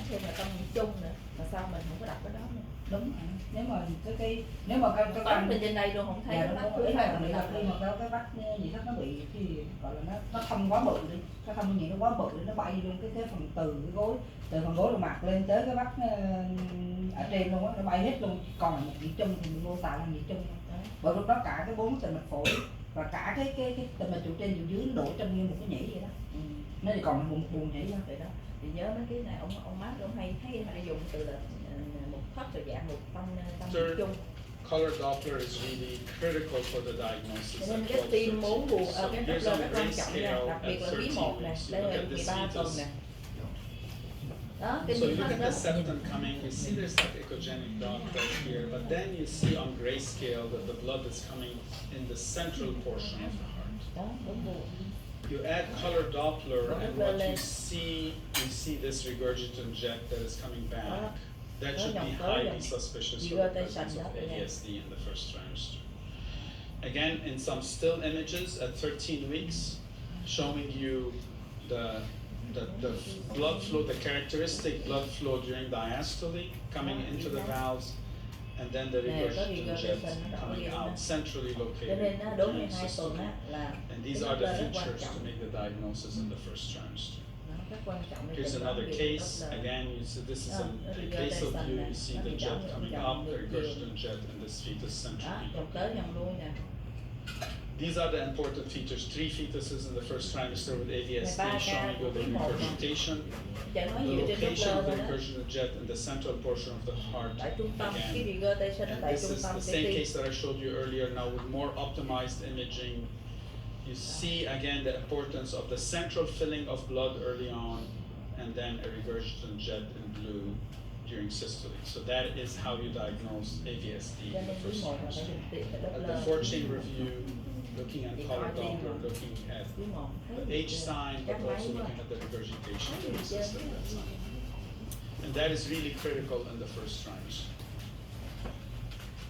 thêm là tâm nhịp chung nữa, mà sao mình không có đặt cái đó nữa. Đúng rồi. Nếu mà cái bấm lên trên đây luôn không thấy dạ, cái nó vách có thứ ý hai là mình khi đặt mà cái vách gì đó nó bị cái gọi là nó không quá bự đi, nó không gì nó quá bự nó bay luôn cái phần từ cái gối, từ phần gối đầu mặt lên tới cái vách ở trên luôn á, nó bay hết luôn, còn là một nhịp chung thì mình mô tả là nhịp chung. Bởi lúc đó cả cái 4 tầng mạch phổi và cả cái tầng mạch trụ trên trụ dưới nó đổ trong như một cái nhĩ vậy đó. Nó thì còn một buồng nhĩ đó vậy đó. Thì nhớ mấy cái này ông má ông hay thấy hay dùng từ là một thất rồi dạng một tâm nhịp chung. Color Doppler is really critical for the diagnosis. Nên cái tim muốn buồn cái Doppler rất quan trọng nha, đặc biệt là quý 1 nè, đây là 13 tuần nè. Đó, cái so you nhịp look thất at đó. the septum coming, you see there's that echogenic dot right here, but then you see on grayscale that the blood is coming in the central portion of the heart. Đó, đúng buồn. You add color Doppler and what you see this regurgitant jet that is coming back. That should be highly suspicious for the presence of AVSD in the first trimester. Again, in some still images at 13 weeks, showing you the blood flow, the characteristic blood flow during diastole coming into the valves, and then the regurgitant jet coming out, centrally located. And these are the features to make the diagnosis in the first trimester. Here's another case. Again, you see this is a basal view. You see the jet coming up, the regurgitant jet, and this fetus centrally located. These are the important features. 3 fetuses in the first trimester with AVSD showing you the regurgitation. The location of the regurgitant jet in the central portion of the heart. Again. And this is the same case that I showed you earlier, now with more optimized imaging. You see again the importance of the central filling of blood early on, and then a regurgitant jet in blue during systole. So that is how you diagnose AVSD in the first trimester. At the 4-chamber view, looking at color Doppler, looking at the H sign, but also looking at the regurgitation during systole at that time. And that is really critical in the first trimester.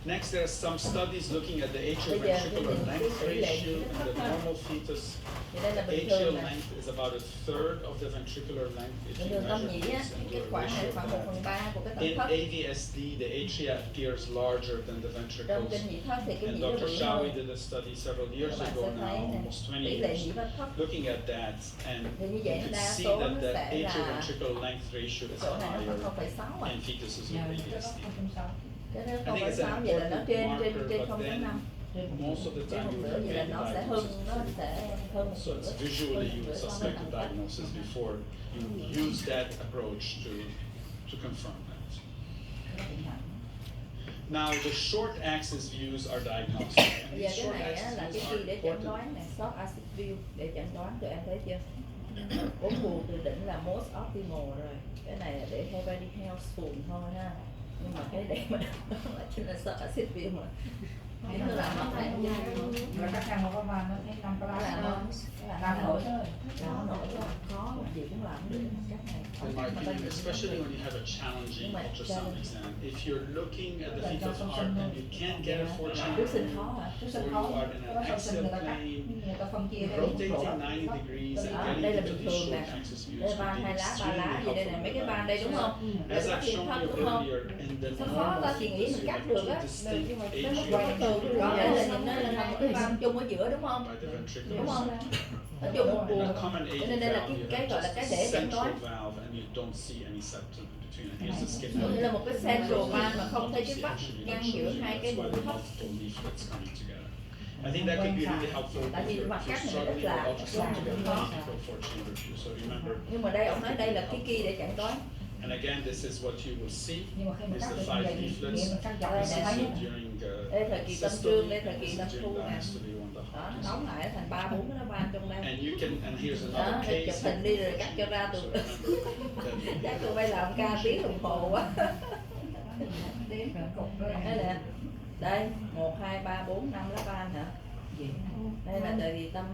Next, there are some studies looking at the atrioventricular length ratio in the normal fetus. Atrial length is about 1/3 of the ventricular length if you measure this and do a ratio of that. In AVSD, the atria appears larger than the ventricles. And Dr. Shawi did a study several years ago now, almost 20 years, looking at that, and you could see that the atrioventricular length ratio is higher in fetuses with AVSD. I think it's an important marker, but then most of the time you would make a diagnosis. So it's visually you would suspect a diagnosis before you use that approach to confirm that. Now the short axis views are diagnostic. And these short axis views are important. Short axis view để chẩn đoán tụi em thấy chưa? 4 buồng từ đỉnh là most optimal rồi. Cái này là để heavily healthful thôi ha. Nhưng mà cái để mà là chính là short axis view mà. Cái nó làm nó thấy là các em có van nó thấy 5 cái là làm nổi thôi. Nó nổi thôi, khó mà gì cũng làm được cách này. In my opinion, especially when you have a challenging ultrasound exam, if you're looking at the fetal heart and you can't get a 4-chamber view, or you are in an axial plane, rotating 90 degrees and getting into these short axis views would be extremely helpful in diagnosis. As I've shown you earlier, in the normal fetus, you have 2 distinct atrial Đó là nhìn nó là một cái van chung ở giữa đúng không? Đúng không? Nó chung một buồng. Cho nên đây là cái gọi là cái để chẩn đoán. Đây là một cái central van mà không thấy cái vách ngăn giữa hai cái buồng thấp. I think that could be really helpful if you're struggling with ultrasound to get a difficult 4-chamber view. So remember. Nhưng mà đây ông nói đây là cái key để chẩn đoán. And again, this is what you will see. Is the 5 leaflets. This is during systole. This is during diastole on the heart. Đóng lại thành 3-4 cái van trong đây. And you can, and here's another case. Chụp hình đi rồi cắt cho ra từ. Chắc tụi bay làm ca tiếng đồng hồ quá. Đây 1, 2, 3, 4, 5 lá van hả? Đây là tại vì tâm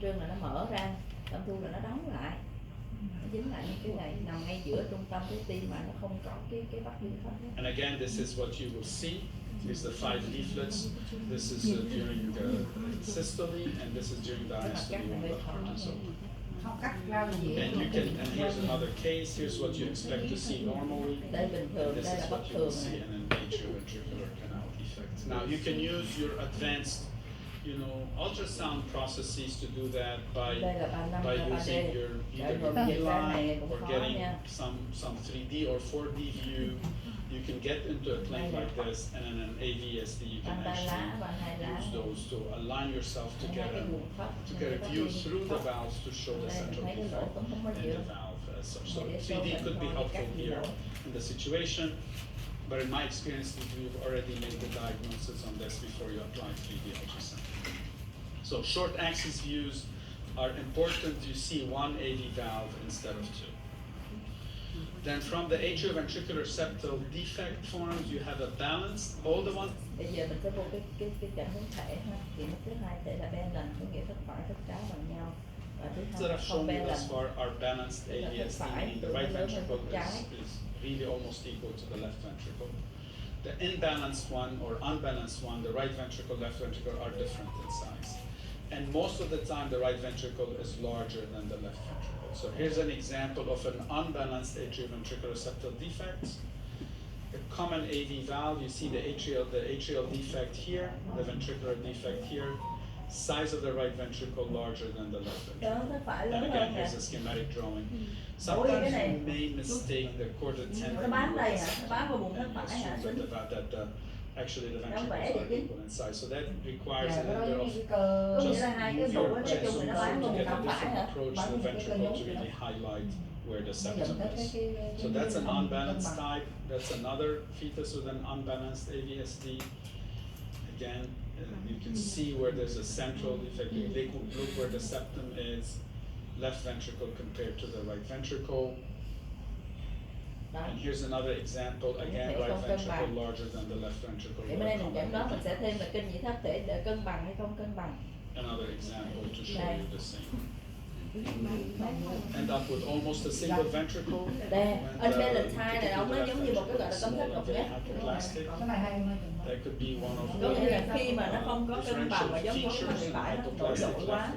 trương là nó mở ra, tâm thu là nó đóng lại. Nó dính lại như cái này nằm ngay giữa trung tâm cái tim mà nó không có cái vách liên thất. And again, this is what you will see. These are the 5 leaflets. This is during systole, and this is during diastole on the heart and so on. không cắt ra là dễ. And here's another case. Here's what you expect to see normally. Đây bình thường, This đây is là what bất you will thường see này. in an atrioventricular canal defect. Now you can use your advanced, ultrasound processes to do that by Đây là 3 năm by hay 3D. using your either Rồi your dịch ra này beeline cũng or khó getting nha. some 3D or 4D view. You can get into a plane like this, and in an AVSD you can actually use those to align yourself to get a view through the valves to show the central defect in the valve as such. So 3D could be helpful here in the situation, but in my experience, we've already made the diagnosis on this before you apply 3D ultrasound. So short axis views are important. You see one AV valve instead of two. Then from the atrioventricular septal defect forms, you have a balanced, all the ones. Bây giờ mình sẽ vô cái cảm ứng thể ha. Thì nó thứ hai thể là balance, có nghĩa thất phải thất trái bằng nhau. Và thứ that hai là I've không shown you balance. thus far are balanced AVSD, meaning the right ventricle is really almost equal to the left ventricle. The imbalanced one or unbalanced one, the right ventricle, left ventricle are different in size. And most of the time, the right ventricle is larger than the left ventricle. So here's an example of an unbalanced atrioventricular septal defect. A common AV valve, you see the atrial defect here, the ventricular defect here. Size of the right ventricle larger than the left ventricle. And again, here's a schematic drawing. Sometimes you may mistake the chordate tendon that actually the ventricles are equal in size. So that requires a little bit of just move your chest to get a different approach to the ventricle to really highlight where the septum is. So that's an unbalanced type. That's another fetus with an unbalanced AVSD. Again, you can see where there's a central defect. Look where the septum is, left ventricle compared to the right ventricle. And here's another example, again, right ventricle larger than the left ventricle. Thì bên đây mình chẩn đoán mình sẽ thêm là kinh nhĩ thất để cân bằng hay không cân bằng. Another example to show you the same. End up with almost a single ventricle. Đây, unbalanced thai này nó giống như một cái gọi là cấm thất độc nhất. That could be one of Có nghĩa là khi mà nó không có cân bằng và giống có người phải nó nổi lỗi quá.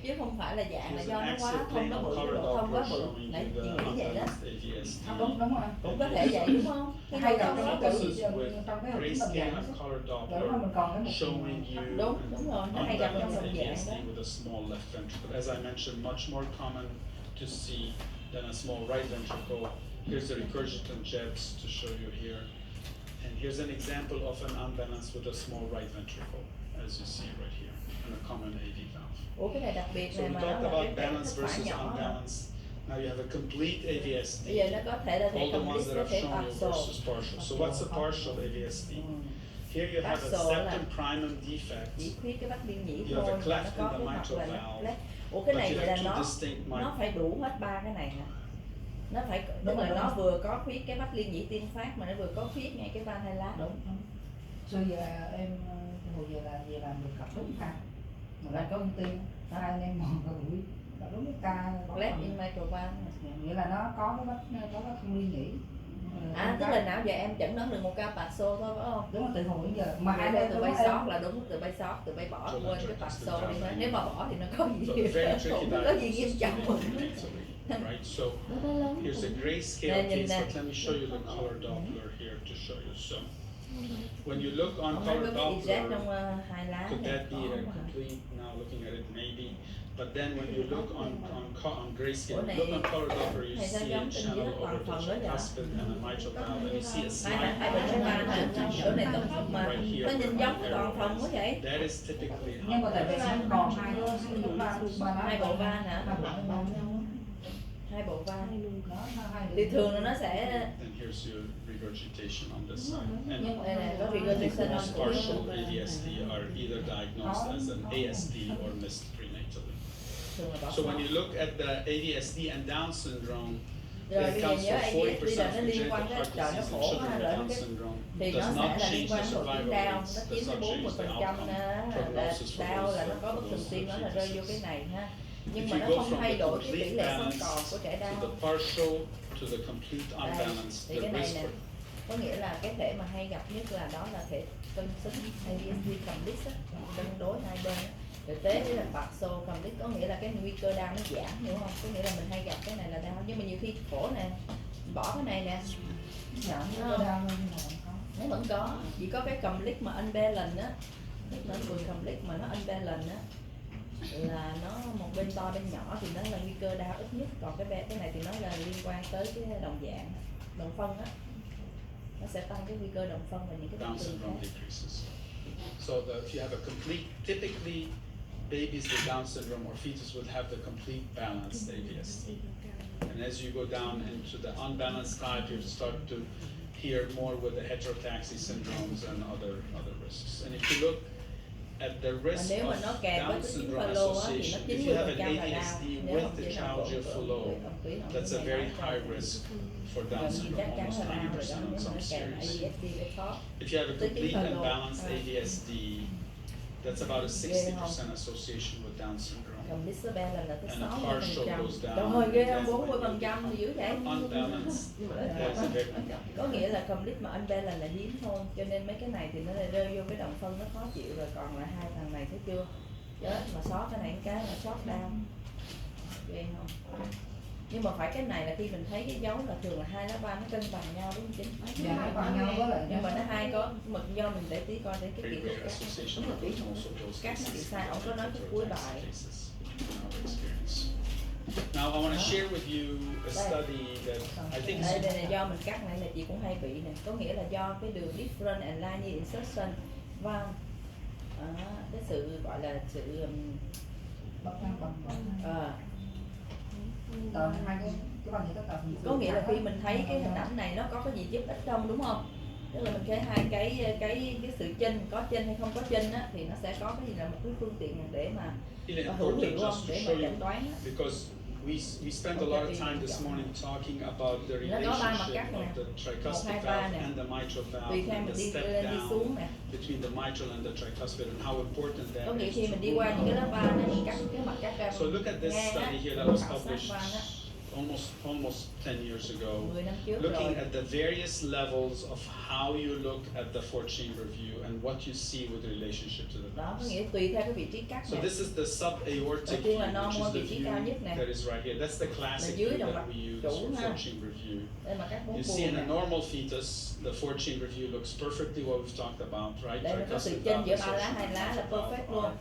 Chứ không phải là dạng là do nó quá không có bự, độ không quá bự. Đấy, chị nghĩ vậy đó. Đúng rồi. Cũng có thể vậy đúng không? Cái hay đâu nó bự. Trong cái hộp kính đồng dạng đó mình còn cái đúng rồi, nó hay gặp trong đồng dạng đó. with a small left ventricle. As I mentioned, much more common to see than a small right ventricle. Here's the regurgitant jets to show you here. And here's an example of an unbalance with a small right ventricle, as you see right here, and a common AV valve. Ủa cái này đặc biệt So này we mà talked nó là about cái balance thất phải versus nhỏ. unbalanced. Now you have a complete AVSD. Bây giờ nó có thể là All the ones complete, that có I've thể shown you partial. versus partial. So what's a partial AVSD? Here you have a septum primum defect. Chỉ khuyết cái bách liên nhĩ You have thôi, a và nó cleft có in the cái hoặc mitral là valve, cleft. Ủa cái này but you vậy là have two distinct nó phải đủ hết ba cái này hả? Nó phải, tức là nó vừa có khuyết cái bách liên nhĩ tiên phát mà nó vừa có khuyết ngay cái van hai lá. Đúng. Xưa giờ em hồi giờ làm được cặp đúng ca, mà lại có ưu tiên, hai anh em mòn vào buổi là đúng cái ca. Cleft in mitral valve. Nghĩa là nó có cái bách không liên nhĩ. Tức là nào giờ em chẩn đoán được một ca patso thôi phải không? Đúng rồi, từ hồi đến giờ mà hai Từ bên bay sót là đúng, từ bay sót, từ bay bỏ quên cái patso đi hết. Nếu mà bỏ thì nó có gì cũng có gì nghiêm trọng. Right, so here's a grayscale case, but let me show you the color Doppler here to show you. So when you look on color Doppler, could that be a complete, now looking at it maybe, but then when you look on grayscale, look on color Doppler, you see a channel over the tricuspid and a mitral valve, and you see a slight right here. Nó nhìn giống cái toàn phần quá vậy. That is typically nhưng mà tại vì nó còn hai bộ van hả? Hai bộ van. Thì thường là nó sẽ. And here's your regurgitation on this side. And có regurgitation on most partial AVSD are either diagnosed as an ASD or missed prenatally. So when you look at the AVSD and Down syndrome, it accounts for 40% of congenital heart disease and sugar Down syndrome. Thì nó Does sẽ not là change liên the quan đến survival đau, rates, nó does chiếm not tới change the 40% outcome, là prognosis for đau là nó có bất thường those tim, nó là rơi vô cái này ha. Nhưng If mà you nó go không from thay the đổi cái tỷ complete lệ sống balance còn của trẻ to đau. the partial to the complete unbalance, Thì the cái này risk nè, for có nghĩa là cái thể mà hay gặp nhất là đó là thể cân xứng AVSD complete á, cân đối hai bên á. Thực tế là basso complete có nghĩa là cái nguy cơ đau nó giảm, hiểu không? Có nghĩa là mình hay gặp cái này là đau, nhưng mà nhiều khi cổ nè, bỏ cái này nè, giảm cái đau nhưng mà vẫn có. nó vẫn có, chỉ có cái complete mà unbalance á, nó vừa complete mà nó unbalance á, là nó một bên to bên nhỏ thì nó là nguy cơ đau ít nhất, còn cái này thì nó là liên quan tới cái đồng dạng, đồng phân á, nó sẽ tăng cái nguy cơ đồng phân và những cái Down bất thường syndrome khác. decreases. So if you have a complete, typically babies with Down syndrome or fetus would have the complete balanced AVST. And as you go down into the unbalanced type, you start to hear more with the heterotaxy syndromes and other risks. And if you look at the risk Nếu mà of nó kèm với Down cái syndrome chứng pha thì association, nó if you have an 90% là đau. AVSD Nếu with không the chỉ là Chowdhury flow, that's a very high risk for Down gần như syndrome, chắc chắn almost là đau rồi 90% đó, on nếu mà some nó kèm series. ADSD với top. If you have a Tới complete chứng pha and balanced AVSD, that's about a 60% association with Down syndrome. Còn Lisabeth là tới And a 60%. partial goes down. Trời ghê không, That's 40% thì dữ vậy. Unbalanced. There's a very Có nghĩa là complete mà unbalanced là hiếm thôi, cho nên mấy cái này thì nó lại rơi vô cái đồng phân nó khó chịu rồi, còn lại hai thằng này thấy chưa? Chết mà sót cái này cái là sót đau. Ghê không? Nhưng mà phải cái này là khi mình thấy cái dấu là thường là hai lá ba nó cân bằng nhau đúng không chính? Dạ, bằng nhau có lại. Nhưng mà nó hai có mực do mình để tí coi để cái very kỹ thuật rare cắt. association Đúng là with kỹ also thuật those cắt nó bị cases. sai, ông có nói cái cuối bài. Cases in our experience. Now I want to share with you a study that I think Đây is là do mình cắt này là chị cũng hay bị nè, có nghĩa là do cái đường different and linear insertion và cái sự gọi là sự Bật ngang bằng. ờ, Tờ hai cái bằng gì tất cả. có nghĩa là khi mình thấy cái hình ảnh này nó có cái gì giúp ích không, đúng không? Tức là mình thấy hai cái sự chênh, có chênh hay không có chênh á, thì nó sẽ có cái gì là một cái phương tiện để mà có hữu hiệu không, để mà chẩn đoán á. because we spent a lot of time this morning talking about the relationship of the tricuspid valve and the mitral valve Tùy theo and mình the đi step lên đi xuống down nè. between the mitral and the tricuspid and how important Có that nghĩa is. khi mình đi qua những cái lớp van á, mình cắt cái mặt cắt ra. So look at this ngang á, study here that mình was khảo sát published van á, almost 10 years ago, 10 năm trước looking rồi. at the various levels of how you look at the four-chamber view and what you see with relationship to the Đó, có valves. nghĩa tùy theo cái vị trí cắt So nè. this is the subaortic Đầu tiên là view, which normal, is the vị trí view cao nhất nè. that is right here. That's the classic dưới view động that mạch we use chủ for ha. four-chamber view. Đây mà cắt bốn You buồn see in a nè. normal fetus, the four-chamber view looks perfectly what we've talked about, right? Đây nó có sự Tricuspid chênh valve giữa and ba lá, hai septal lá là valve perfect luôn. are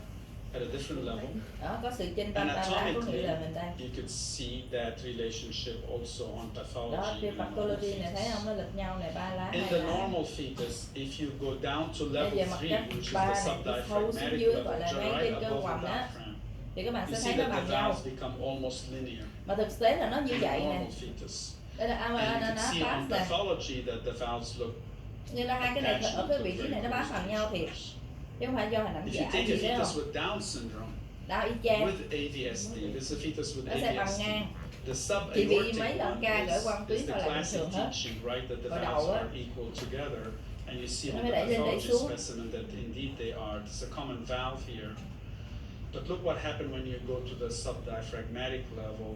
at a different level. Đó, có sự chênh ba lá, có Anatomically, nghĩa là mình đây. you could see that relationship also on Đó, pathology. trên in a normal pathology này thấy fetus. không, nó lệch nhau này, ba lá, In hai the lá. normal fetus, if you go down to Bây level giờ mặt 3, cắt which is ba the này, cái thấu xuống subdiaphragmatic dưới level, gọi là which are ngay right trên cơ above the hoành á, diaphragm, thì các bạn you sẽ see thấy nó that the bằng nhau. valves become almost linear Mà thực tế là nó như in vậy a nè. normal fetus. Đây là And you can see on ananas nè. pathology that the valves look Như là hai cái này attached ở cái to vị trí very này nó bám close bằng nhau thiệt, structures. chứ không phải do hình ảnh If you giả take a gì đấy fetus không? with Down syndrome, Đó, y chang. with AVSD, this is a fetus with Nó sẽ bằng AVSD. ngang. The Chỉ bị subaortic mấy lần one ca gửi qua tuyến is the thôi là bình classic thường hết. teaching, right? That the Ở valves đầu á. are equal together, and you see Nó on mới the đẩy lên, đẩy pathology xuống. specimen that indeed they are. There's a common valve here. But look what happened when you go to the subdiaphragmatic level.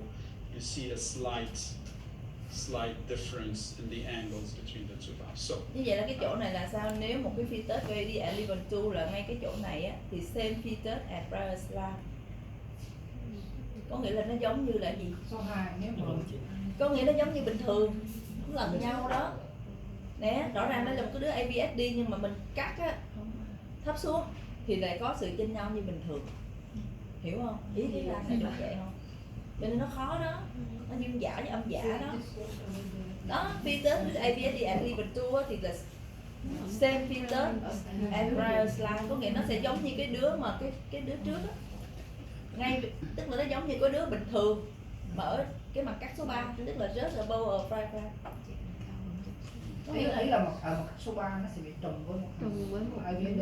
You see a slight difference in the angles between the two valves. So Như vậy là cái chỗ này là sao? Nếu một cái fetus ready at level 2 là ngay cái chỗ này á, thì same fetus at prior slab. Có nghĩa là nó giống như là gì? Số 2 nếu mà Có nghĩa nó giống như bình thường, nó lần nhau đó. Nè, rõ ràng đây là một cái đứa ABSD nhưng mà mình cắt á, thấp xuống thì lại có sự chênh nhau như bình thường. Hiểu không? Ý cái là này được vậy không? Cho nên nó khó đó, nó dương giả với âm giả đó. Đó, fetus ABSD at level 2 thì là same fetus and prior slide, có nghĩa nó sẽ giống như cái đứa mà cái đứa trước á. Ngay tức là nó giống như cái đứa bình thường mà ở cái mặt cắt số 3, tức là rất là bow ở prior. Có nghĩa ý là là mặt số 3 nó sẽ bị trùng với một IVD,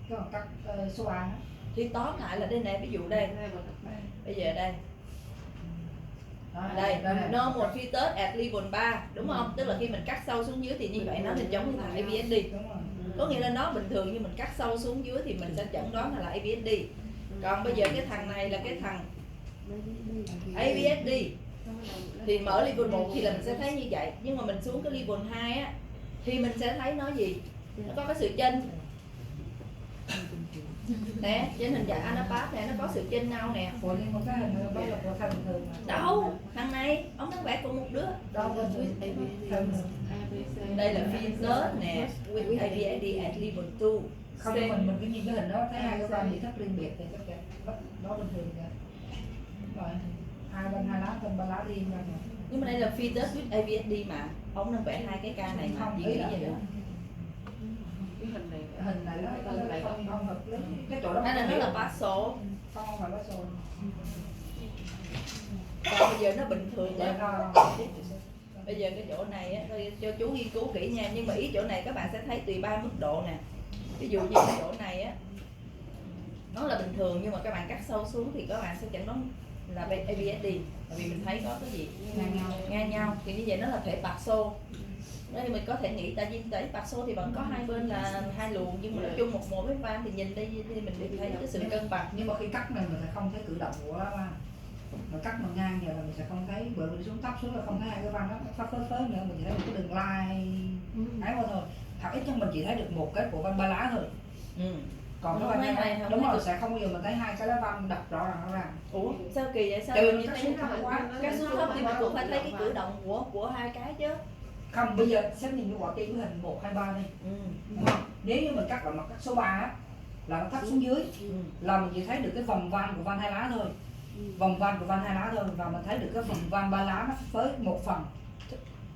cái mặt cắt số 3 đó. thì tóm lại là đây này, ví dụ đây, bây giờ đây, đây normal fetus at level 3 đúng không? Tức là khi mình cắt sâu xuống dưới thì như vậy nó thì giống như thằng ABSD. Đúng rồi. Có nghĩa là nó bình thường nhưng mình cắt sâu xuống dưới thì mình sẽ chẩn đoán là ABSD. Còn bây giờ cái thằng này là cái thằng ABSD thì mở level 1 thì là mình sẽ thấy như vậy, nhưng mà mình xuống cái level 2 á thì mình sẽ thấy nó gì? Nó có cái sự chênh. Nè, trên hình dạng anapat nè, nó có sự chênh nhau nè. Ủa nhưng mà cái hình đó là của thai bình thường mà. Đâu, thằng này, ông đang vẽ cùng một đứa. Đâu là Đây là fetus nè, with ABAD at level 2. không, mình cứ nhìn cái hình đó thấy hai cái van bị thất riêng biệt thì tất cả nó bình thường kìa. Rồi, hai bên hai lá, bên ba lá riêng ra nè. Nhưng mà đây là fetus with ABSD mà. Ông đang vẽ hai cái ca này mà, chị nghĩ vậy đó. Cái Hình này nó không hợp lý. Cái chỗ đó Đây là nó là partial. không phải partial. Còn bây giờ nó bình thường vậy. Dạ, Bây giờ cái chỗ này á, tôi cho chú nghiên cứu kỹ nha. Nhưng mà ý chỗ này các bạn sẽ thấy tùy ba mức độ nè. Ví dụ như cái chỗ này á, nó là bình thường nhưng mà các bạn cắt sâu xuống thì các bạn sẽ chẩn đoán là ABSD. Tại vì mình thấy có cái gì ngang nhau thì như vậy nó là thể bạc xô. Nên mình có thể nghĩ tại vì thể bạc xô thì vẫn có hai bên là hai luồng, nhưng mà nói chung một cái van thì nhìn đây thì mình được thấy cái sự cân bằng. Nhưng mà khi cắt này mình sẽ không thấy cử động của lá van. Mà cắt mà ngang giờ là mình sẽ không thấy, bởi vì xuống thấp xuống là không thấy hai cái van nó phớt nữa, mình chỉ thấy một cái đường line ấy thôi. Thật ít nhất mình chỉ thấy được một cái của van ba lá thôi. Còn cái van này đúng rồi, sẽ không bao giờ mình thấy hai cái lá van đập rõ ràng. Ủa sao kỳ vậy? Sao Trừ mình cái thấy xuống thấp quá, cái số thấp thì mình cũng phải thấy cái cử động của hai cái chứ. Không, bây giờ xét nhìn cái quả tim cái hình 1, 2, 3 đi. Đúng không? Nếu như mình cắt vào mặt cắt số 3 á, là nó thấp xuống dưới, là mình chỉ thấy được cái vòng van của van hai lá thôi. Vòng van của van hai lá thôi, và mình thấy được cái phần van ba lá nó với một phần.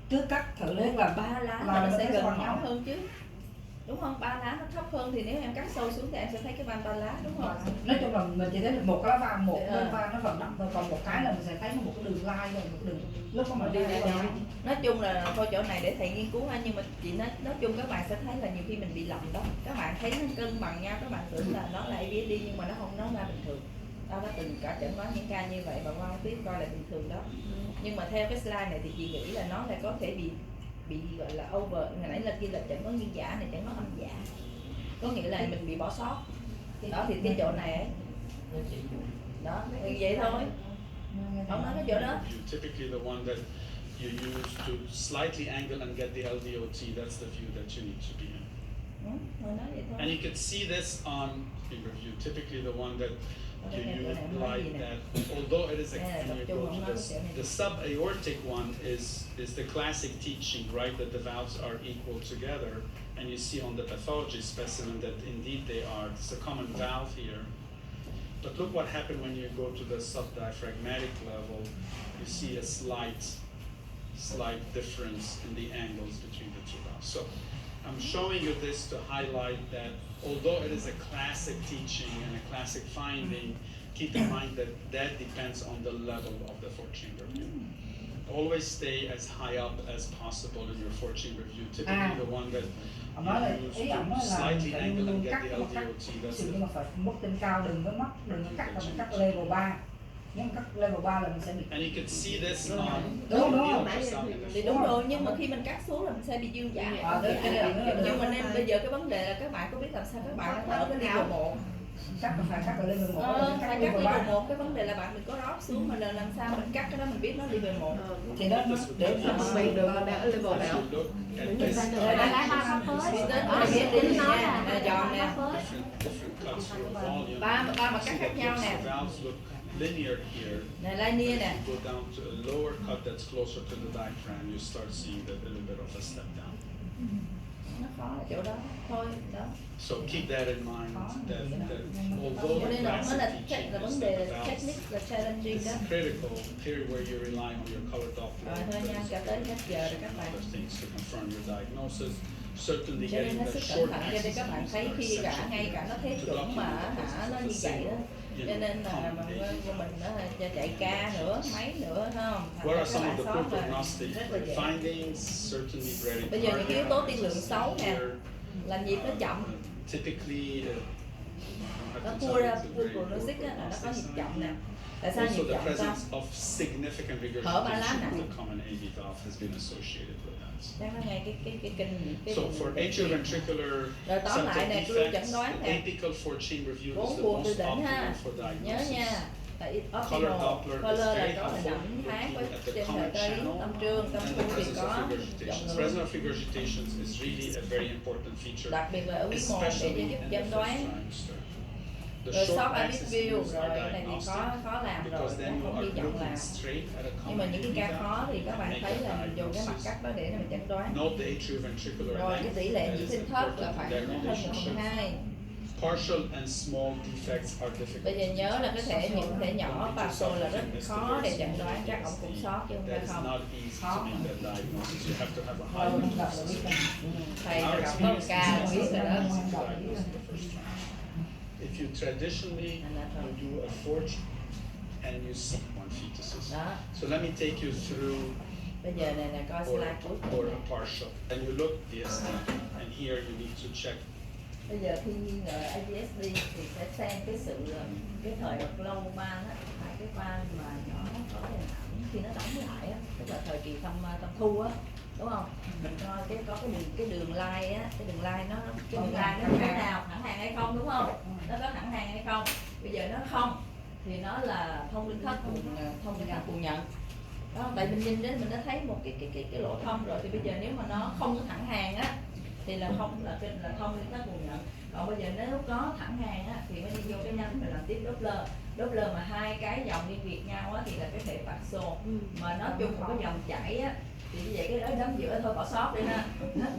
Trước cắt thử lên là ba lá là nó sẽ gần nhau nhau hơn chứ, đúng không? Ba lá nó thấp hơn thì nếu em cắt sâu xuống thì em sẽ thấy cái van ba lá, đúng không? Nói chung là mình chỉ thấy được một cái lá van, một bên van nó vận động thôi, còn một cái là mình sẽ thấy một cái đường line rồi, một cái đường lúc mà đi ra nhau. Nói chung là thôi chỗ này để thầy nghiên cứu ha, nhưng mà chị nói chung các bạn sẽ thấy là nhiều khi mình bị lầm đó. Các bạn thấy nó cân bằng nhau, các bạn tưởng là nó là ABSD nhưng mà nó không, nó ra bình thường. Tao đã từng cả chẩn đoán những ca như vậy và qua tiếp coi là bình thường đó. Nhưng mà theo cái slide này thì chị nghĩ là nó lại có thể bị gọi là over. Ngày nãy là kia là chẩn đoán nhiên giả, này chẩn đoán âm giả, có nghĩa là mình bị bỏ sót đó. Thì cái chỗ này ấy đó thì vậy thôi. Ông nói cái chỗ đó. Typically the one that you use to slightly angle and get the LVOT, that's the view that you need to be in. And you can see this on finger view. Typically the one that you use like that. Although it is a, when you go to this, the subaortic one is the classic teaching, right? That the valves are equal together, and you see on the pathology specimen that indeed they are. It's a common valve here. But look what happened when you go to the subdiaphragmatic level. You see a slight difference in the angles between the two valves. So I'm showing you this to highlight that although it is a classic teaching and a classic finding, keep in mind that that depends on the level of the four-chamber view. Always stay as high up as possible in your four-chamber view. Typically the one that you use to slightly angle and get the LVOT. That's nhưng mà phải mức trên cao, đừng có cắt là mình cắt level 3. Nếu cắt level 3 là mình sẽ bị. And you can see this on Đúng. Thì đúng rồi, nhưng mà khi mình cắt xuống là mình sẽ bị dương giả. Nhưng mà nên bây giờ cái vấn đề là các bạn có biết làm sao các bạn ở cái level 1 Cắt phải cắt ở level 1. phải cắt level 1. Cái vấn đề là bạn mình có rót xuống mà làm sao mình cắt cái đó mình biết nó level 1. Thì đó để mình được mình đang ở level nào? Ba mà cắt khác nhau nè. Linear here. Này linear nè. Go down to a lower cut that's closer to the diaphragm, you start seeing a little bit of a step down. Nó khó ở chỗ đó thôi đó. So keep that in mind that although Cho the nên nó classic là teaching vấn is đề that the valves technique là challenging đó. is critical, here where you rely on your color doppler Rồi thôi nha, cả tới hết giờ rồi các bạn. other things to confirm your diagnosis. Certainly Cho nên getting hết the sức cẩn short thận cho nên các bạn thấy khi cả ngay cả nó thế chuẩn mà nó như vậy đó. Cho nên là của mình nó cho chạy ca nữa, máy nữa không? What are some of the poor prognostic findings? Certainly breast. Bây giờ những yếu tố tiên lượng xấu nè, là nhịp nó chậm. Typically Nó poor prognosis là nó có nhịp chậm nè. Tại sao nhịp chậm ta? Hở ba lá nè. Đang nói ngay cái kinh So for atrioventricular rồi tóm lại nè, tôi chẩn đoán nè. apical four-chamber view is 4 the cuộc từ most đỉnh ha. optimal for Nhớ diagnosis. nha. Tại Color optimal Doppler color is là very có hình helpful ảnh tháng với at the trên common hệ channel tâm trương, tâm and thu the thì presence có of regurgitations. dòng Presence lượng. of regurgitations is really a very important feature, Đặc biệt là ở quý 1 để especially giúp in the chẩn first đoán. trimester. The Rồi short short axis axis view views rồi are cái này thì diagnostic khó làm rồi, because then you không are hy vọng looking làm. straight at a Nhưng mà common những cái ca khó uvula thì các and bạn make thấy a là mình dùng cái mặt diagnosis. cắt đó để mình chẩn đoán. Note the atrioventricular Rồi cái length tỷ lệ that nhị is sinh thất là important phải in nó their hơn 1/2. relationship. Partial and small defects are difficult. Bây giờ nhớ là cái thể những thể nhỏ partial là rất khó để chẩn đoán, Yes, chắc ông cũng sót chứ không that phải is không. not easy to make that diagnosis. You have to have a Thôi high không gặp là biết rồi. Thầy Our gặp có một experience ca là is biết rồi đó. easy to diagnose in the first try. If you traditionally you do a forge and you see one fetuses. Đó. So let me take you through Bây giờ này là coi slide cuối or cùng a này. partial. And you look DSD and here you need to check. Bây giờ khi nghi ngờ ADSD thì sẽ xem cái sự cái thời bậc lâu ban á, hai cái van mà nó có cái hình ảnh khi nó đóng lại á, tức là thời kỳ tâm thu á, đúng không? Mình coi cái có cái đường line á, cái đường line nó như thế nào, thẳng hàng hay không, đúng không? Nó có thẳng hàng hay không? Bây giờ nó không thì nó là thông linh thất cùng nhận. Đó, tại mình nhìn đến mình đã thấy một cái lỗ thông rồi, thì bây giờ nếu mà nó không có thẳng hàng á thì là không là thông linh thất cùng nhận. Còn bây giờ nếu có thẳng hàng á thì mới đi vô cái nhánh rồi làm tiếp Doppler mà hai cái dòng liên việt nhau á thì là cái thể Paxo, mà nó chung một cái dòng chảy á thì như vậy cái đó đấm giữa thôi bỏ sót đi ha.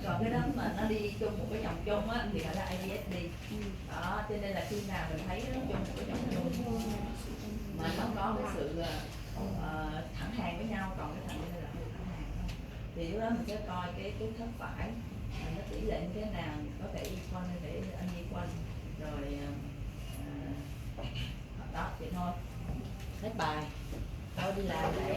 Còn cái đó mà nó đi chung một cái dòng chung á thì gọi là ADSD. Đó, cho nên là khi nào mình thấy nó chung một cái dòng chung mà nó có cái sự thẳng hàng với nhau, còn cái thằng này là không thẳng hàng thôi, thì lúc đó mình sẽ coi cái thất phải nó tỷ lệ như thế nào, có thể equal hay thể unequal rồi đó thì thôi, hết bài thôi đi làm lại.